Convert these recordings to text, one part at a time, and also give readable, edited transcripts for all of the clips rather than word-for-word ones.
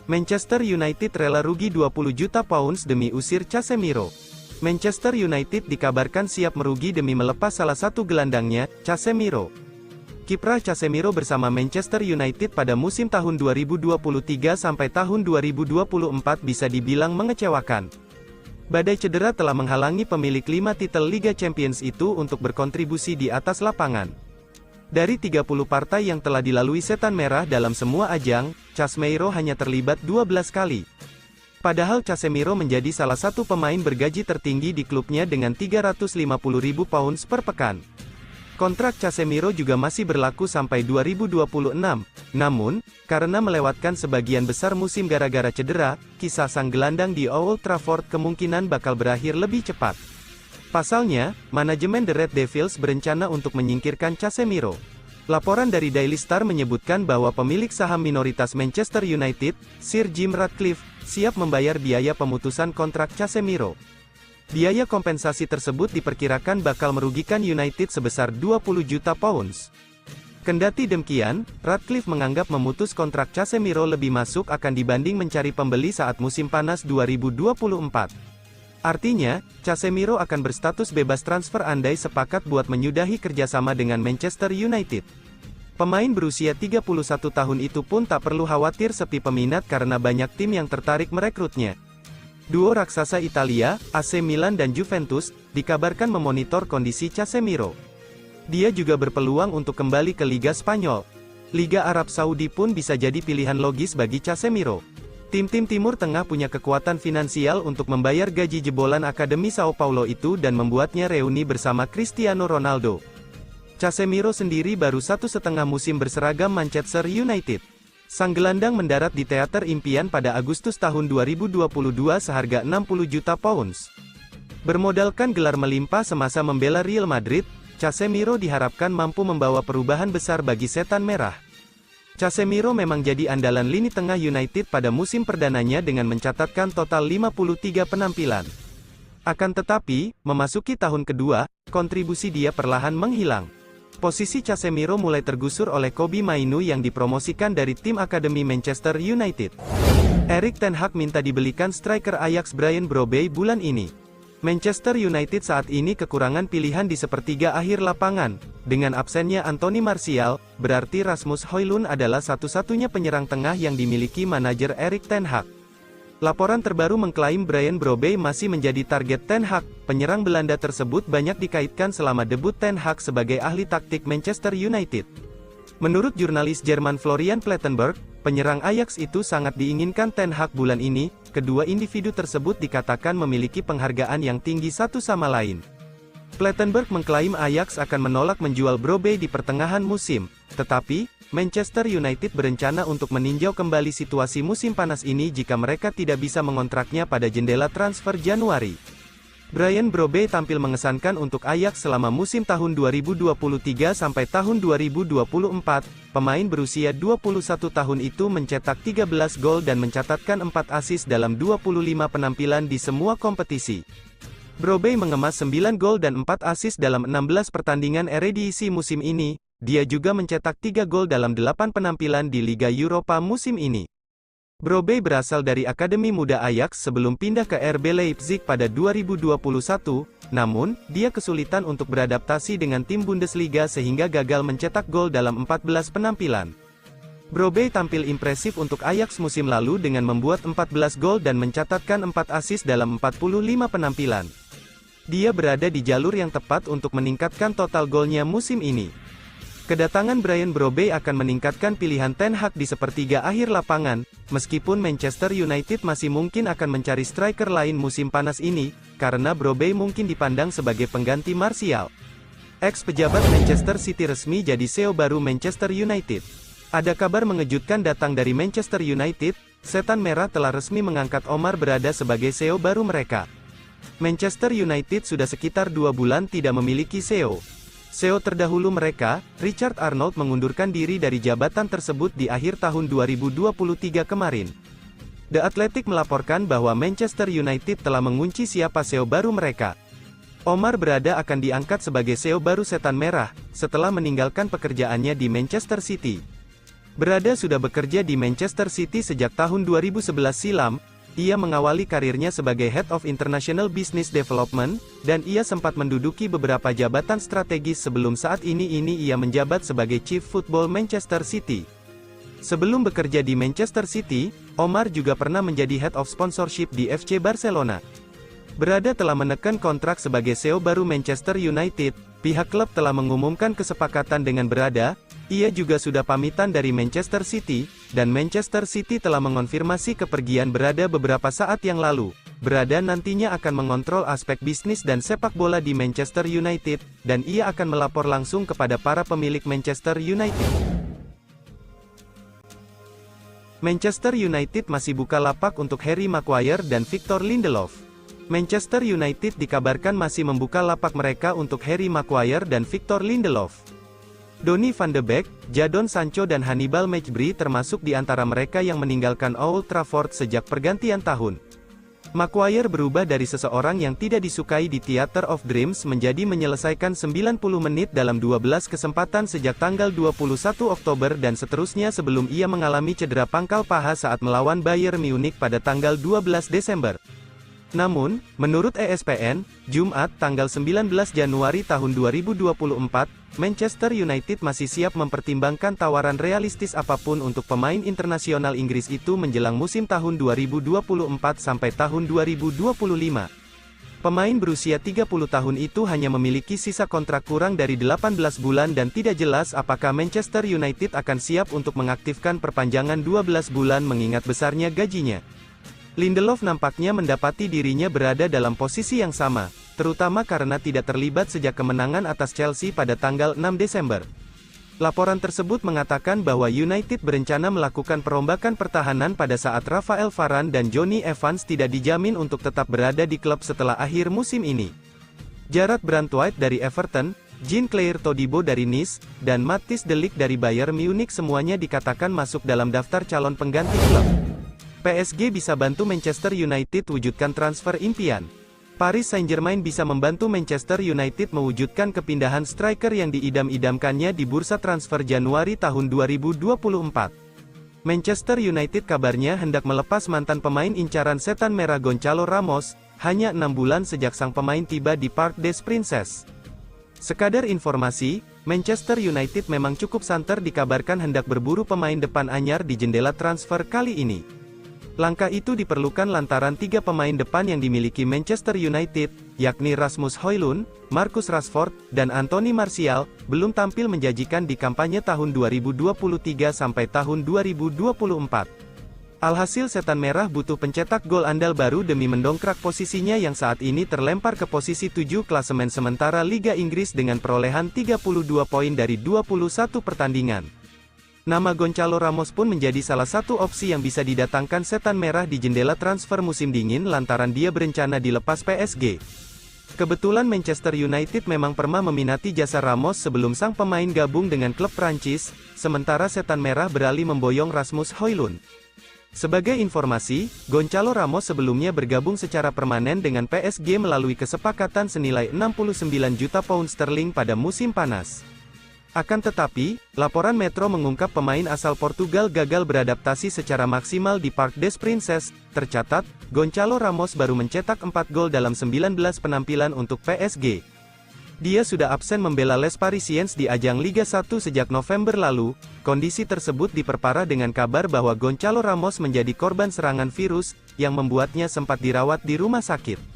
Manchester United rela rugi 20 juta pounds demi usir Casemiro. Manchester United dikabarkan siap merugi demi melepas salah satu gelandangnya, Casemiro. Kiprah Casemiro bersama Manchester United pada musim tahun 2023 sampai tahun 2024 bisa dibilang mengecewakan. Badai cedera telah menghalangi pemilik 5 titel Liga Champions itu untuk berkontribusi di atas lapangan. Dari 30 partai yang telah dilalui Setan Merah dalam semua ajang, Casemiro hanya terlibat 12 kali. Padahal Casemiro menjadi salah satu pemain bergaji tertinggi di klubnya dengan 350.000 pounds per pekan. Kontrak Casemiro juga masih berlaku sampai 2026, namun, karena melewatkan sebagian besar musim gara-gara cedera, kisah sang gelandang di Old Trafford kemungkinan bakal berakhir lebih cepat. Pasalnya, manajemen The Red Devils berencana untuk menyingkirkan Casemiro. Laporan dari Daily Star menyebutkan bahwa pemilik saham minoritas Manchester United, Sir Jim Ratcliffe, siap membayar biaya pemutusan kontrak Casemiro. Biaya kompensasi tersebut diperkirakan bakal merugikan United sebesar 20 juta pounds. Kendati demikian, Ratcliffe menganggap memutus kontrak Casemiro lebih masuk akan dibanding mencari pembeli saat musim panas 2024. Artinya, Casemiro akan berstatus bebas transfer andai sepakat buat menyudahi kerjasama dengan Manchester United. Pemain berusia 31 tahun itu pun tak perlu khawatir sepi peminat karena banyak tim yang tertarik merekrutnya. Duo raksasa Italia, AC Milan dan Juventus, dikabarkan memonitor kondisi Casemiro. Dia juga berpeluang untuk kembali ke Liga Spanyol. Liga Arab Saudi pun bisa jadi pilihan logis bagi Casemiro. Tim-tim Timur Tengah punya kekuatan finansial untuk membayar gaji jebolan Akademi Sao Paulo itu dan membuatnya reuni bersama Cristiano Ronaldo. Casemiro sendiri baru 1,5 musim berseragam Manchester United. Sang gelandang mendarat di Teater Impian pada Agustus tahun 2022 seharga 60 juta pounds. Bermodalkan gelar melimpah semasa membela Real Madrid, Casemiro diharapkan mampu membawa perubahan besar bagi Setan Merah. Casemiro memang jadi andalan lini tengah United pada musim perdananya dengan mencatatkan total 53 penampilan. Akan tetapi, memasuki tahun kedua, kontribusi dia perlahan menghilang. Posisi Casemiro mulai tergusur oleh Kobbie Mainoo yang dipromosikan dari tim akademi Manchester United. Erik ten Hag minta dibelikan striker Ajax Brian Brobby bulan ini. Manchester United saat ini kekurangan pilihan di sepertiga akhir lapangan. Dengan absennya Anthony Martial, berarti Rasmus Højlund adalah satu-satunya penyerang tengah yang dimiliki manajer Erik ten Hag. Laporan terbaru mengklaim Brian Brobby masih menjadi target ten Hag. Penyerang Belanda tersebut banyak dikaitkan selama debut ten Hag sebagai ahli taktik Manchester United. Menurut jurnalis Jerman Florian Plettenberg, penyerang Ajax itu sangat diinginkan ten Hag bulan ini. Kedua individu tersebut dikatakan memiliki penghargaan yang tinggi satu sama lain. Plettenberg mengklaim Ajax akan menolak menjual Brobby di pertengahan musim, tetapi, Manchester United berencana untuk meninjau kembali situasi musim panas ini jika mereka tidak bisa mengontraknya pada jendela transfer Januari. Brian Brobby tampil mengesankan untuk Ajax selama musim tahun 2023 sampai tahun 2024. Pemain berusia 21 tahun itu mencetak 13 gol dan mencatatkan 4 assist dalam 25 penampilan di semua kompetisi. Brobby mengemas 9 gol dan 4 assist dalam 16 pertandingan Eredivisie musim ini. Dia juga mencetak 3 gol dalam 8 penampilan di Liga Eropa musim ini. Brobby berasal dari Akademi Muda Ajax sebelum pindah ke RB Leipzig pada 2021, namun, dia kesulitan untuk beradaptasi dengan tim Bundesliga sehingga gagal mencetak gol dalam 14 penampilan. Brobby tampil impresif untuk Ajax musim lalu dengan membuat 14 gol dan mencatatkan 4 assist dalam 45 penampilan. Dia berada di jalur yang tepat untuk meningkatkan total golnya musim ini. Kedatangan Brian Brobby akan meningkatkan pilihan ten Hag di sepertiga akhir lapangan, meskipun Manchester United masih mungkin akan mencari striker lain musim panas ini, karena Brobby mungkin dipandang sebagai pengganti Martial. Ex-pejabat Manchester City resmi jadi CEO baru Manchester United. Ada kabar mengejutkan datang dari Manchester United, Setan Merah telah resmi mengangkat Omar Berada sebagai CEO baru mereka. Manchester United sudah sekitar 2 bulan tidak memiliki CEO. CEO terdahulu mereka, Richard Arnold mengundurkan diri dari jabatan tersebut di akhir tahun 2023 kemarin. The Athletic melaporkan bahwa Manchester United telah mengunci siapa CEO baru mereka. Omar Berada akan diangkat sebagai CEO baru Setan Merah, setelah meninggalkan pekerjaannya di Manchester City. Berada sudah bekerja di Manchester City sejak tahun 2011 silam. Ia mengawali karirnya sebagai Head of International Business Development, dan ia sempat menduduki beberapa jabatan strategis sebelum saat ini ia menjabat sebagai Chief Football Manchester City. Sebelum bekerja di Manchester City, Omar juga pernah menjadi Head of Sponsorship di FC Barcelona. Berada telah menekan kontrak sebagai CEO baru Manchester United. Pihak klub telah mengumumkan kesepakatan dengan Berada. Ia juga sudah pamitan dari Manchester City, dan Manchester City telah mengonfirmasi kepergian Berada beberapa saat yang lalu. Berada nantinya akan mengontrol aspek bisnis dan sepak bola di Manchester United, dan ia akan melapor langsung kepada para pemilik Manchester United. Manchester United masih buka lapak untuk Harry Maguire dan Victor Lindelof. Manchester United dikabarkan masih membuka lapak mereka untuk Harry Maguire dan Victor Lindelof. Donny van de Beek, Jadon Sancho dan Hannibal Mejbri termasuk di antara mereka yang meninggalkan Old Trafford sejak pergantian tahun. Maguire berubah dari seseorang yang tidak disukai di Theatre of Dreams menjadi menyelesaikan 90 menit dalam 12 kesempatan sejak tanggal 21 Oktober dan seterusnya sebelum ia mengalami cedera pangkal paha saat melawan Bayern Munich pada tanggal 12 Desember. Namun, menurut ESPN, Jumat, tanggal 19 Januari tahun 2024, Manchester United masih siap mempertimbangkan tawaran realistis apapun untuk pemain internasional Inggris itu menjelang musim tahun 2024 sampai tahun 2025. Pemain berusia 30 tahun itu hanya memiliki sisa kontrak kurang dari 18 bulan dan tidak jelas apakah Manchester United akan siap untuk mengaktifkan perpanjangan 12 bulan mengingat besarnya gajinya. Lindelof nampaknya mendapati dirinya berada dalam posisi yang sama, terutama karena tidak terlibat sejak kemenangan atas Chelsea pada tanggal 6 Desember. Laporan tersebut mengatakan bahwa United berencana melakukan perombakan pertahanan pada saat Rafael Varane dan Jonny Evans tidak dijamin untuk tetap berada di klub setelah akhir musim ini. Jarrad Branthwaite dari Everton, Jean-Claire Todibo dari Nice, dan Matthijs de Ligt dari Bayern Munich semuanya dikatakan masuk dalam daftar calon pengganti klub. PSG bisa bantu Manchester United wujudkan transfer impian. Paris Saint-Germain bisa membantu Manchester United mewujudkan kepindahan striker yang diidam-idamkannya di bursa transfer Januari tahun 2024. Manchester United kabarnya hendak melepas mantan pemain incaran setan merah Gonçalo Ramos, hanya 6 bulan sejak sang pemain tiba di Parc des Princes. Sekadar informasi, Manchester United memang cukup santer dikabarkan hendak berburu pemain depan anyar di jendela transfer kali ini. Langkah itu diperlukan lantaran 3 pemain depan yang dimiliki Manchester United, yakni Rasmus Højlund, Marcus Rashford, dan Anthony Martial, belum tampil menjanjikan di kampanye tahun 2023 sampai tahun 2024. Alhasil setan merah butuh pencetak gol andal baru demi mendongkrak posisinya yang saat ini terlempar ke posisi 7 klasemen sementara Liga Inggris dengan perolehan 32 poin dari 21 pertandingan. Nama Gonçalo Ramos pun menjadi salah satu opsi yang bisa didatangkan setan merah di jendela transfer musim dingin lantaran dia berencana dilepas PSG. Kebetulan Manchester United memang pernah meminati jasa Ramos sebelum sang pemain gabung dengan klub Prancis, sementara setan merah beralih memboyong Rasmus Højlund. Sebagai informasi, Gonçalo Ramos sebelumnya bergabung secara permanen dengan PSG melalui kesepakatan senilai 69 juta pound sterling pada musim panas. Akan tetapi, laporan Metro mengungkap pemain asal Portugal gagal beradaptasi secara maksimal di Parc des Princes. Tercatat, Gonçalo Ramos baru mencetak 4 gol dalam 19 penampilan untuk PSG. Dia sudah absen membela Les Parisiens di ajang Liga 1 sejak November lalu. Kondisi tersebut diperparah dengan kabar bahwa Gonçalo Ramos menjadi korban serangan virus, yang membuatnya sempat dirawat di rumah sakit.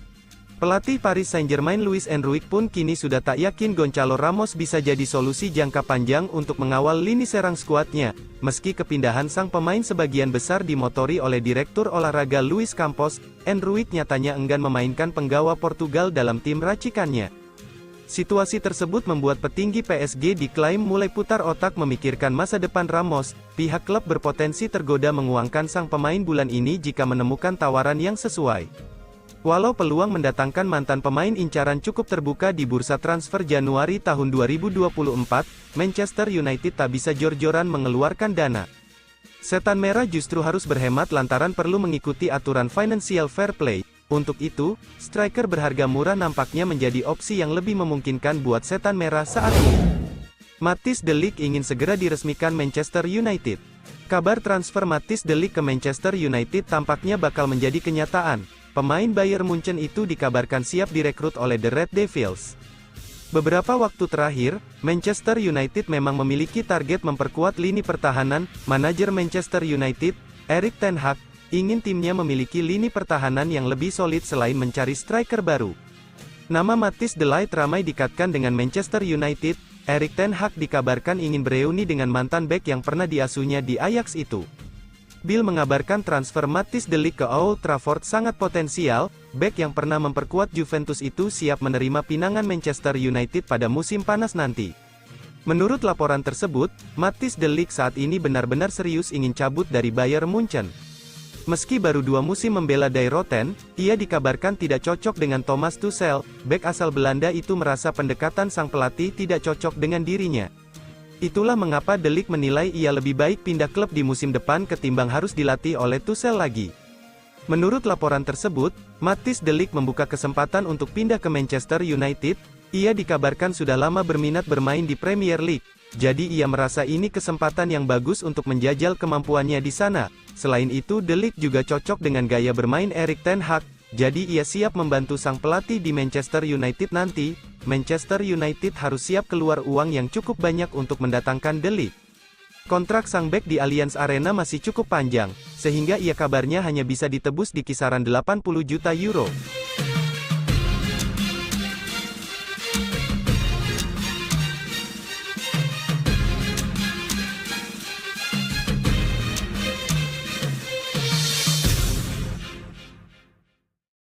Pelatih Paris Saint-Germain Luis Enrique pun kini sudah tak yakin Gonçalo Ramos bisa jadi solusi jangka panjang untuk mengawal lini serang skuadnya, meski kepindahan sang pemain sebagian besar dimotori oleh Direktur Olahraga Luis Campos. Enrique nyatanya enggan memainkan penggawa Portugal dalam tim racikannya. Situasi tersebut membuat petinggi PSG diklaim mulai putar otak memikirkan masa depan Ramos. Pihak klub berpotensi tergoda menguangkan sang pemain bulan ini jika menemukan tawaran yang sesuai. Walau peluang mendatangkan mantan pemain incaran cukup terbuka di bursa transfer Januari tahun 2024, Manchester United tak bisa jor-joran mengeluarkan dana. Setan merah justru harus berhemat lantaran perlu mengikuti aturan financial fair play. Untuk itu, striker berharga murah nampaknya menjadi opsi yang lebih memungkinkan buat setan merah saat ini. Matthijs de Ligt ingin segera diresmikan Manchester United. Kabar transfer Matthijs de Ligt ke Manchester United tampaknya bakal menjadi kenyataan. Pemain Bayern Munchen itu dikabarkan siap direkrut oleh The Red Devils. Beberapa waktu terakhir, Manchester United memang memiliki target memperkuat lini pertahanan. Manajer Manchester United, Erik ten Hag, ingin timnya memiliki lini pertahanan yang lebih solid selain mencari striker baru. Nama Matthijs de Ligt ramai dikaitkan dengan Manchester United. Erik ten Hag dikabarkan ingin bereuni dengan mantan bek yang pernah diasuhnya di Ajax itu. Bill mengabarkan transfer Matthijs de Ligt ke Old Trafford sangat potensial. Bek yang pernah memperkuat Juventus itu siap menerima pinangan Manchester United pada musim panas nanti. Menurut laporan tersebut, Matthijs de Ligt saat ini benar-benar serius ingin cabut dari Bayern Munchen. Meski baru 2 musim membela Die Roten, ia dikabarkan tidak cocok dengan Thomas Tuchel. Bek asal Belanda itu merasa pendekatan sang pelatih tidak cocok dengan dirinya. Itulah mengapa de Ligt menilai ia lebih baik pindah klub di musim depan ketimbang harus dilatih oleh Tuchel lagi. Menurut laporan tersebut, Matthijs de Ligt membuka kesempatan untuk pindah ke Manchester United. Ia dikabarkan sudah lama berminat bermain di Premier League. Jadi ia merasa ini kesempatan yang bagus untuk menjajal kemampuannya di sana. Selain itu de Ligt juga cocok dengan gaya bermain Erik ten Hag. Jadi ia siap membantu sang pelatih di Manchester United nanti. Manchester United harus siap keluar uang yang cukup banyak untuk mendatangkan de Ligt. Kontrak sang bek di Allianz Arena masih cukup panjang, sehingga ia kabarnya hanya bisa ditebus di kisaran 80 juta euro.